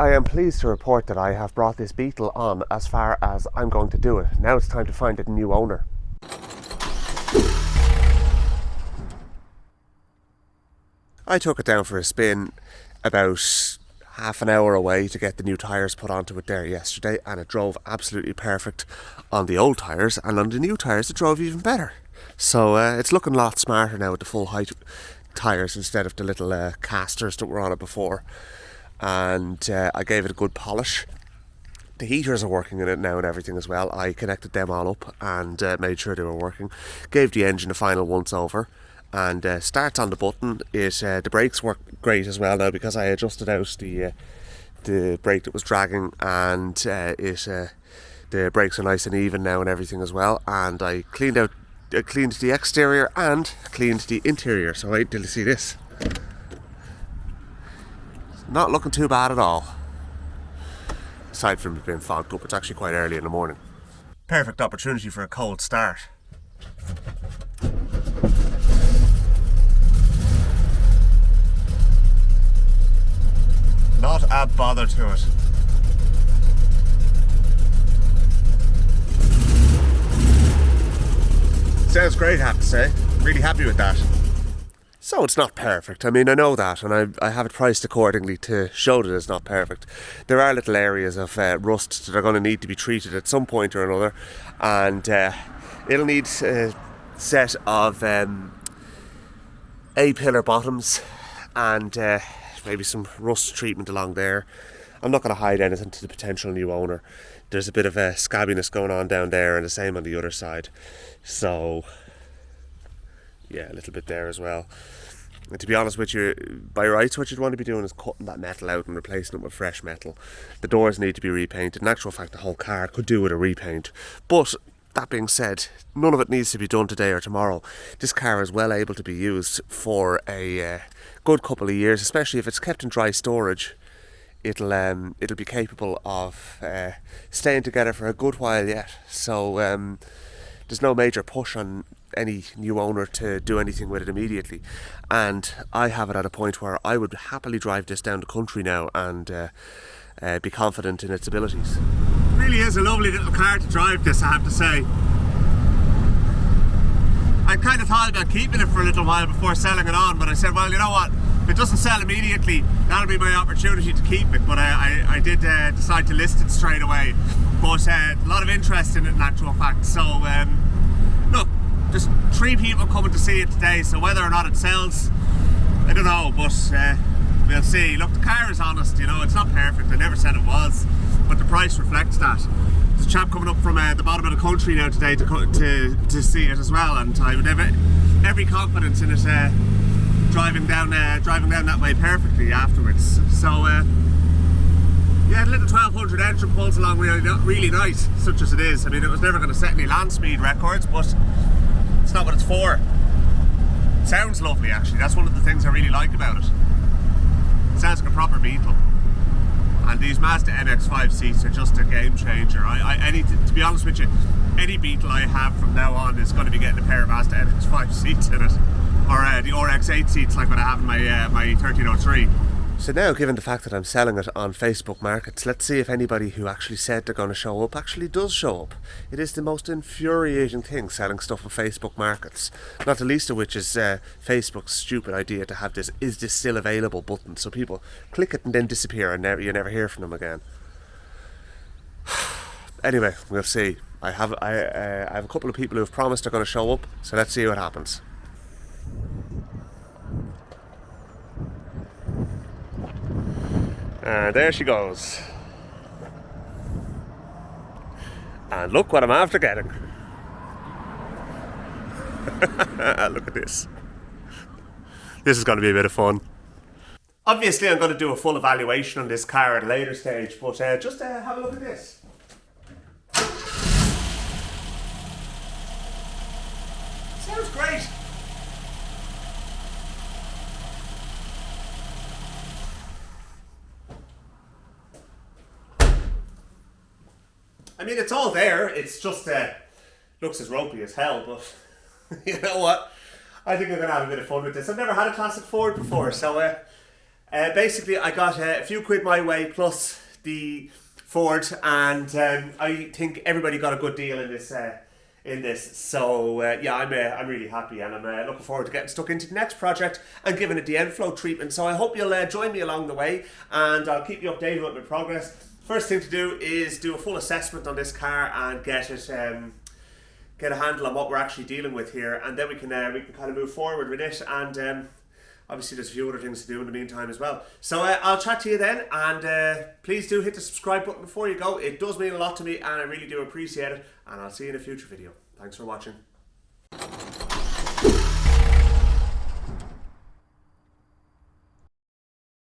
I am pleased to report that I have brought this Beetle on as far as I'm going to do it. Now it's time to find a new owner. I took it down for a spin about half an hour away to get the new tyres put onto it there yesterday, and it drove absolutely perfect on the old tyres, and on the new tyres it drove even better. So it's looking a lot smarter now with the full height tyres instead of the little casters that were on it before. And I gave it a good polish. The heaters are working in it now and everything as well. I connected them all up and made sure they were working. Gave the engine a final once over, and starts on the button. The brakes work great as well now because I adjusted out the brake that was dragging, and the brakes are nice and even now and everything as well. And I cleaned the exterior and cleaned the interior. So wait till you see this. Not looking too bad at all. Aside from it being fogged up, it's actually quite early in the morning. Perfect opportunity for a cold start. Not a bother to it. Sounds great, I have to say. Really happy with that. So it's not perfect. I mean, I know that, and I have it priced accordingly to show that it's not perfect. There are little areas of rust that are going to need to be treated at some point or another, and it'll need a set of A-pillar bottoms and maybe some rust treatment along there. I'm not going to hide anything to the potential new owner. There's a bit of scabbiness going on down there, and the same on the other side. So yeah, a little bit there as well. And to be honest with you, by rights what you'd want to be doing is cutting that metal out and replacing it with fresh metal. The doors need to be repainted. In actual fact, the whole car could do with a repaint. But that being said, none of it needs to be done today or tomorrow. This car is well able to be used for a good couple of years, especially if it's kept in dry storage. It'll be capable of staying together for a good while yet. So there's no major push on any new owner to do anything with it immediately, and I have it at a point where I would happily drive this down the country now and be confident in its abilities. It really is a lovely little car to drive, this, I have to say. I kind of thought about keeping it for a little while before selling it on, but I said, well, you know what, if it doesn't sell immediately, that'll be my opportunity to keep it. But I did decide to list it straight away. But a lot of interest in it in actual fact. So look, just 3 people coming to see it today, so whether or not it sells, I don't know, but we'll see. Look, the car is honest, you know, it's not perfect. I never said it was, but the price reflects that. There's a chap coming up from the bottom of the country now today to see it as well, and I would have every confidence in it driving down that way perfectly afterwards. So yeah, the little 1200 engine pulls along really nice, such as it is. I mean, it was never going to set any land speed records, but it's not what it's for. It sounds lovely, actually. That's one of the things I really like about it. It sounds like a proper Beetle. And these Mazda MX-5 seats are just a game changer. To be honest with you, any Beetle I have from now on is going to be getting a pair of Mazda MX-5 seats in it, or the RX-8 seats like what I have in my 1303. So now, given the fact that I'm selling it on Facebook Markets, let's see if anybody who actually said they're going to show up actually does show up. It is the most infuriating thing, selling stuff on Facebook Markets. Not the least of which is Facebook's stupid idea to have this "is this still available" button, so people click it and then disappear and you never hear from them again. Anyway, we'll see. I have a couple of people who have promised they're going to show up, so let's see what happens. And there she goes. And look what I'm after getting. Look at this. This is going to be a bit of fun. Obviously I'm going to do a full evaluation on this car at a later stage, but just have a look at this. Sounds great. I mean, it's all there. It's just looks as ropey as hell, but you know what? I think I'm going to have a bit of fun with this. I've never had a classic Ford before, so Basically, I got a few quid my way plus the Ford, and I think everybody got a good deal in this. So yeah, I'm really happy, and I'm looking forward to getting stuck into the next project and giving it the Endfloat treatment. So I hope you'll join me along the way, and I'll keep you updated with my progress. First thing to do is do a full assessment on this car and get it. Get a handle on what we're actually dealing with here, and then we can kind of move forward with it. And obviously there's a few other things to do in the meantime as well. So I'll chat to you then, and please do hit the subscribe button before you go. It does mean a lot to me, and I really do appreciate it, and I'll see you in a future video. Thanks for watching.